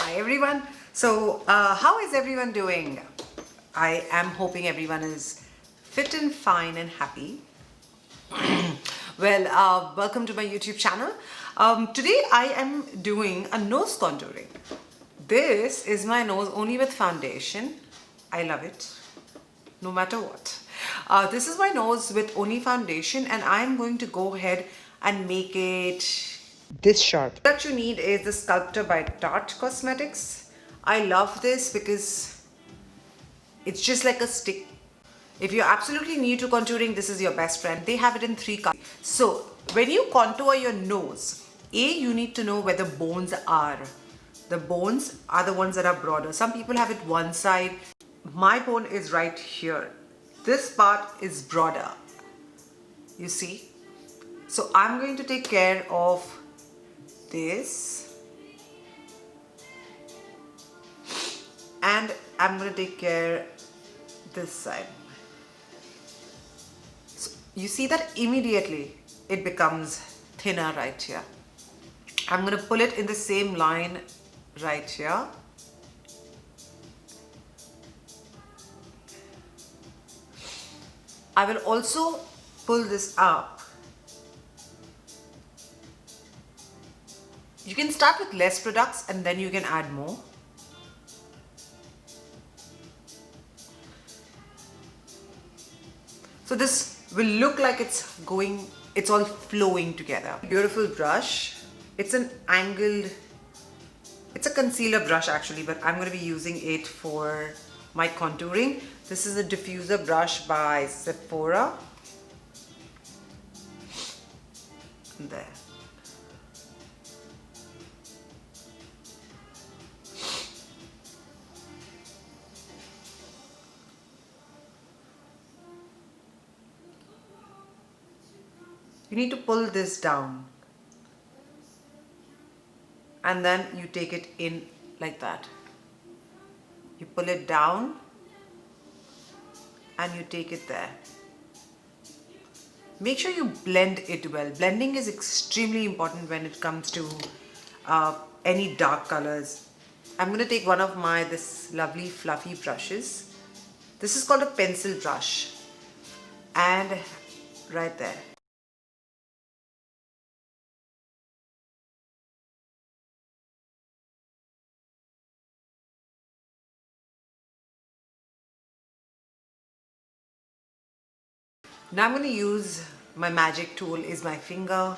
Hi everyone. So how is everyone doing? I am hoping everyone is fit and fine and happy. Well, welcome to my YouTube channel. Today I am doing a nose contouring. This is my nose only with foundation. I love it, no matter what. This is my nose with only foundation, and I'm going to go ahead and make it this sharp. What you need is the Sculptor by Tarte Cosmetics. I love this because it's just like a stick. If you're absolutely new to contouring, this is your best friend. They have it in 3 colors. So when you contour your nose, you need to know where the bones are. The bones are the ones that are broader. Some people have it one side. My bone is right here. This part is broader. You see? So I'm going to take care of this. And I'm going to take care this side. So you see that immediately it becomes thinner right here. I'm going to pull it in the same line right here. I will also pull this up. You can start with less products and then you can add more. So this will look like it's all flowing together. Beautiful brush. It's an angled, it's a concealer brush actually, but I'm going to be using it for my contouring. This is a diffuser brush by Sephora. There. You need to pull this down and then you take it in like that. You pull it down and you take it there. Make sure you blend it well. Blending is extremely important when it comes to any dark colors. I'm going to take one of this lovely fluffy brushes. This is called a pencil brush, and right there. Now I'm going to use my magic tool is my finger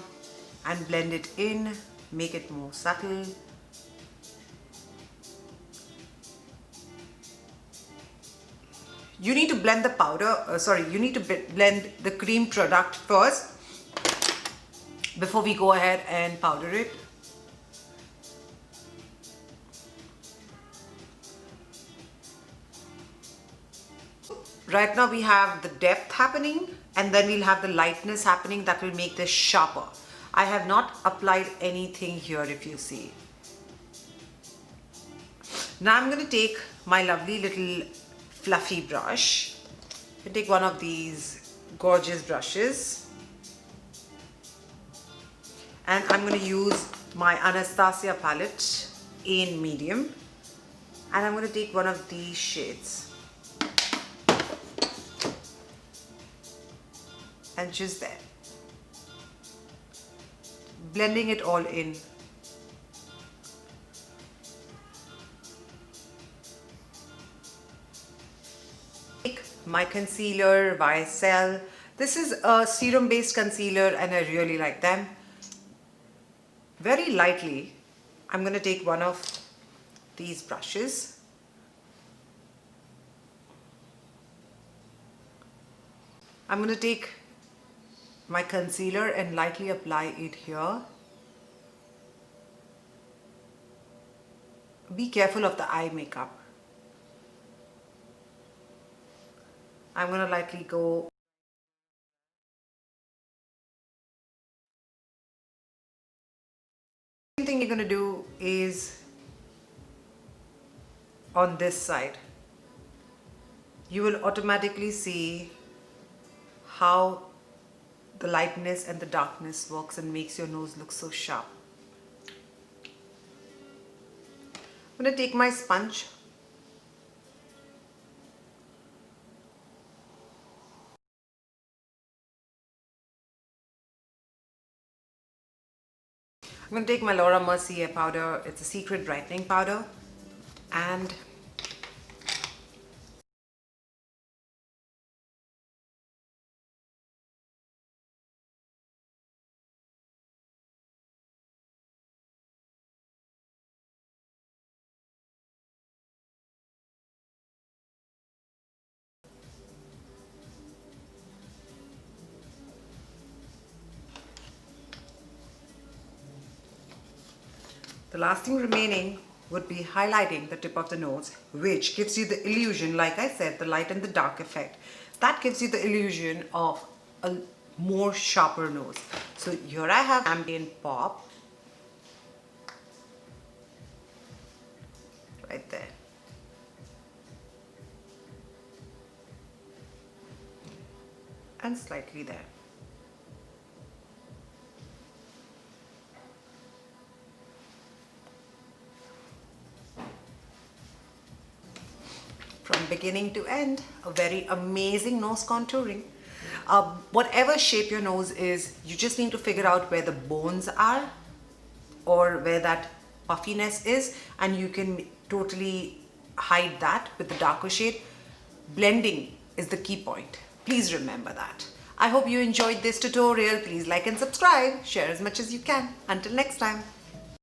and blend it in, make it more subtle. You need to blend the powder, you need to blend the cream product first before we go ahead and powder it. Right now we have the depth happening and then we'll have the lightness happening that will make this sharper. I have not applied anything here if you see. Now I'm going to take my lovely little fluffy brush. I take one of these gorgeous brushes and I'm going to use my Anastasia palette in medium, and I'm going to take one of these shades and just there, blending it all in. Take my concealer by Cell. This is a serum based concealer and I really like them. Very lightly, I'm going to take one of these brushes. I'm going to take my concealer and lightly apply it here. Be careful of the eye makeup. I'm going to lightly go. Same thing you're going to do is on this side. You will automatically see how the lightness and the darkness works and makes your nose look so sharp. I'm going to take my sponge. I'm going to take my Laura Mercier powder. It's a secret brightening powder. And the last thing remaining would be highlighting the tip of the nose, which gives you the illusion, like I said, the light and the dark effect. That gives you the illusion of a more sharper nose. So here I have Champagne Pop. Right there. And slightly there. From beginning to end, a very amazing nose contouring. Whatever shape your nose is, you just need to figure out where the bones are or where that puffiness is, and you can totally hide that with the darker shade. Blending is the key point. Please remember that. I hope you enjoyed this tutorial. Please like and subscribe. Share as much as you can. Until next time.